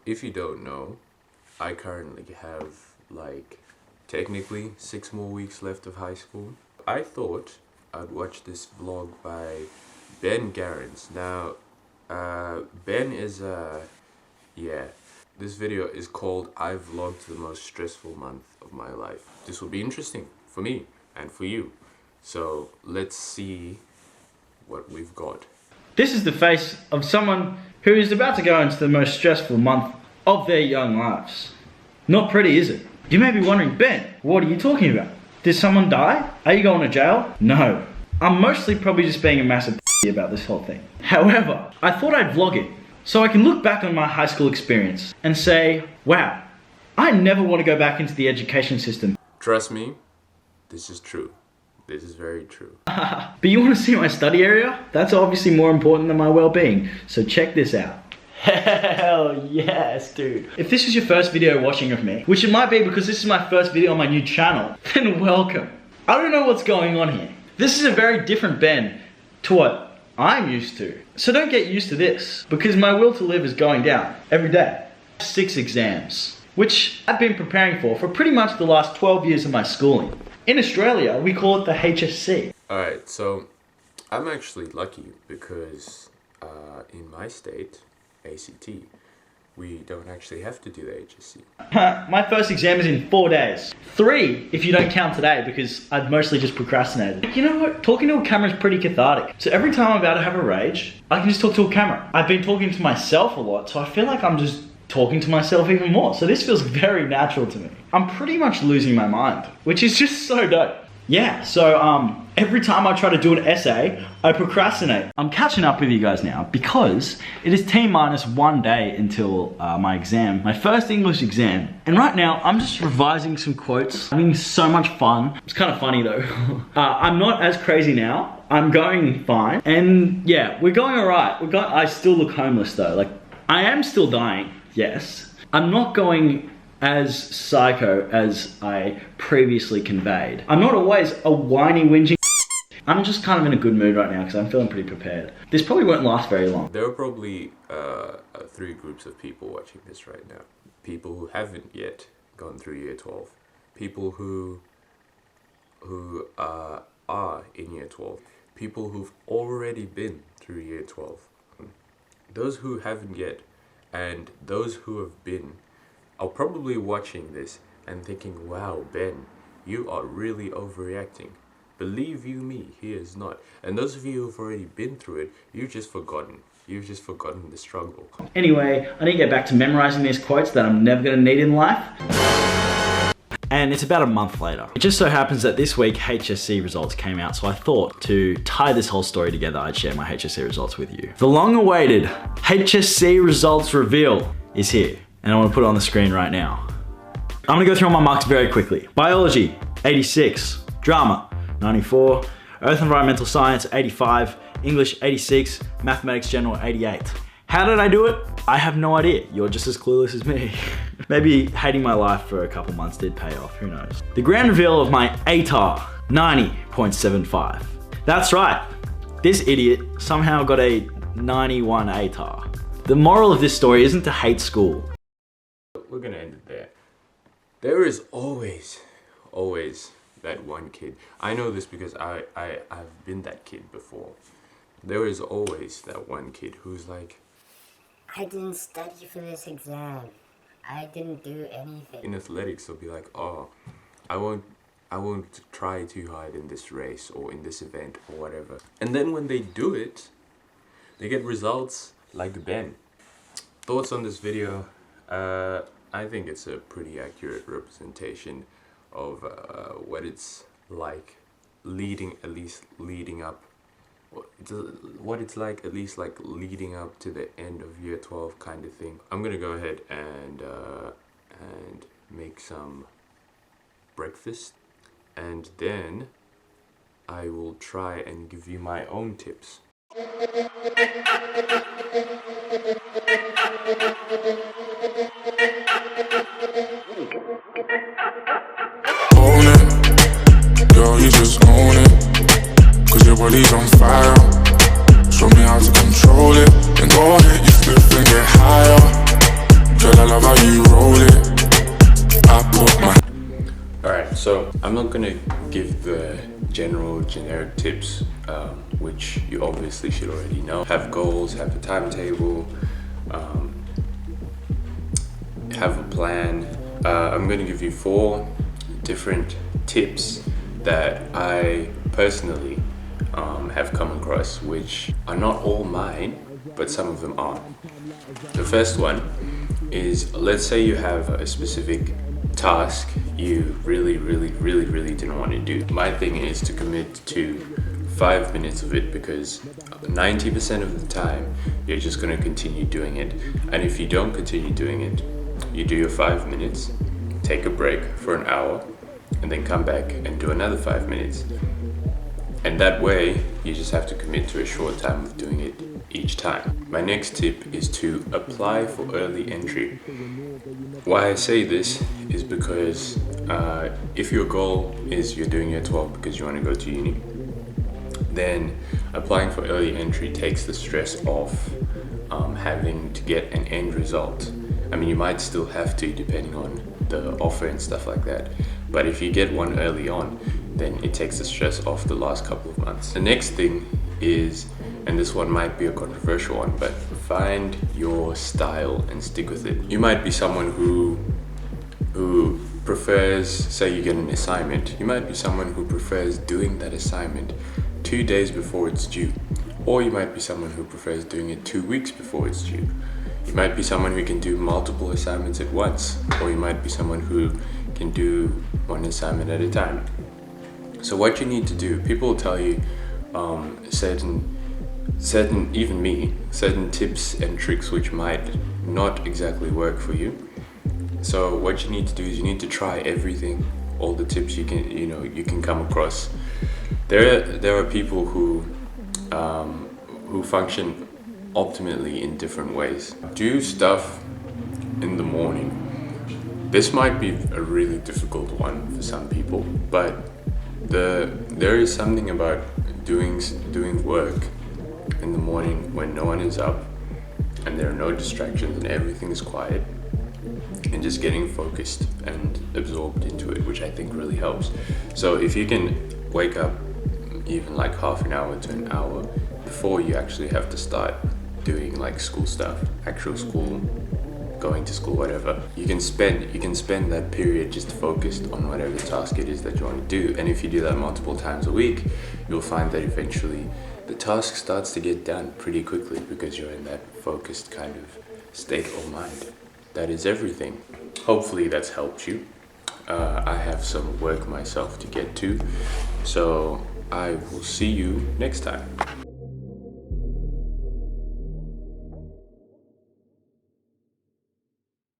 if you don't know, I currently have like technically 6 more weeks left of high school. I thought I'd watch this vlog by Ben Gerrans. Now, Ben is this video is called I Vlogged the Most Stressful Month of My Life. This will be interesting for me and for you. So let's see what we've got. This is the face of someone who is about to go into the most stressful month of their young lives. Not pretty, is it? You may be wondering, Ben, what are you talking about? Did someone die? Are you going to jail? No. I'm mostly probably just being a massive about this whole thing. However, I thought I'd vlog it so I can look back on my high school experience and say, wow, I never want to go back into the education system. Trust me, this is true. This is very true. But you want to see my study area? That's obviously more important than my well-being. So check this out. Hell yes, dude. If this is your first video watching of me, which it might be because this is my first video on my new channel, then welcome. I don't know what's going on here. This is a very different Ben to what I'm used to. So don't get used to this, because my will to live is going down every day. 6 exams, which I've been preparing for pretty much the last 12 years of my schooling. In Australia, we call it the HSC. Alright, so I'm actually lucky because in my state, ACT, we don't actually have to do the HSC. My first exam is in 4 days. 3 if you don't count today, because I've mostly just procrastinated. You know what? Talking to a camera is pretty cathartic. So every time I'm about to have a rage, I can just talk to a camera. I've been talking to myself a lot, so I feel like I'm just talking to myself even more. So this feels very natural to me. I'm pretty much losing my mind, which is just so dope. Yeah, so every time I try to do an essay, I procrastinate. I'm catching up with you guys now because it is T-minus 1 day until my exam, my first English exam. And right now, I'm just revising some quotes. Having so much fun. It's kind of funny though. I'm not as crazy now. I'm going fine. And yeah, we're going all right. I still look homeless though. Like, I am still dying, yes. I'm not going as psycho as I previously conveyed. I'm not always a whiny, whinging. I'm just kind of in a good mood right now because I'm feeling pretty prepared. This probably won't last very long. There are probably 3 groups of people watching this right now. People who haven't yet gone through year 12. People who are in year 12. People who've already been through year 12. Those who haven't yet and those who have been are probably watching this and thinking, wow, Ben, you are really overreacting. Believe you me, he is not. And those of you who've already been through it, you've just forgotten. You've just forgotten the struggle. Anyway, I need to get back to memorizing these quotes that I'm never gonna need in life. And it's about a month later. It just so happens that this week HSC results came out, so I thought to tie this whole story together, I'd share my HSC results with you. The long-awaited HSC results reveal is here, and I want to put it on the screen right now. I'm gonna go through all my marks very quickly. Biology, 86. Drama, 94. Earth Environmental Science, 85. English, 86. Mathematics General, 88. How did I do it? I have no idea. You're just as clueless as me. Maybe hating my life for a couple months did pay off, who knows. The grand reveal of my ATAR, 90.75. That's right, this idiot somehow got a 91 ATAR. The moral of this story isn't to hate school. We're gonna end it there. There is always that one kid. I know this because I've been that kid before. There is always that one kid who's like, I didn't study for this exam. I didn't do anything. In athletics, they'll be like, oh, I won't try too hard in this race or in this event or whatever. And then when they do it, they get results like Ben. Thoughts on this video? I think it's a pretty accurate representation of what it's like leading up to the end of year 12 kind of thing. I'm gonna go ahead and make some breakfast, and then I will try and give you my own tips. Own it, girl, you just own it, 'cause your body's on fire. Show me how to control it, and go ahead, you flip and get higher. Girl, I Alright, so I'm not gonna give the general generic tips, which you obviously should already know. Have goals, have a timetable, have a plan. I'm gonna give you 4 different tips that I personally have come across, which are not all mine, but some of them are. The first one is, let's say you have a specific task you really didn't want to do. My thing is to commit to 5 minutes of it, because 90% of the time you're just going to continue doing it. And if you don't continue doing it, you do your 5 minutes, take a break for an hour, and then come back and do another 5 minutes. And that way you just have to commit to a short time of doing it each time. My next tip is to apply for early entry. Why I say this is because if your goal is you're doing year 12 because you want to go to uni, then applying for early entry takes the stress off having to get an end result. I mean, you might still have to, depending on the offer and stuff like that, but if you get one early on, then it takes the stress off the last couple of months. The next thing is, and this one might be a controversial one, but find your style and stick with it. You might be someone who prefers, say you get an assignment, you might be someone who prefers doing that assignment 2 days before it's due. Or you might be someone who prefers doing it 2 weeks before it's due. You might be someone who can do multiple assignments at once, or you might be someone who can do one assignment at a time. So what you need to do, people will tell you certain, even me, certain tips and tricks which might not exactly work for you. So what you need to do is you need to try everything, all the tips you can come across. There are people who function optimally in different ways. Do stuff in the morning. This might be a really difficult one for some people, but there is something about doing work in the morning when no one is up and there are no distractions and everything is quiet, and just getting focused and absorbed into it, which I think really helps. So if you can wake up even like half an hour to an hour before you actually have to start doing like school stuff, actual school, going to school, whatever, you can spend that period just focused on whatever task it is that you want to do. And if you do that multiple times a week, you'll find that eventually the task starts to get done pretty quickly because you're in that focused kind of state of mind. That is everything. Hopefully that's helped you. I have some work myself to get to, so I will see you next time.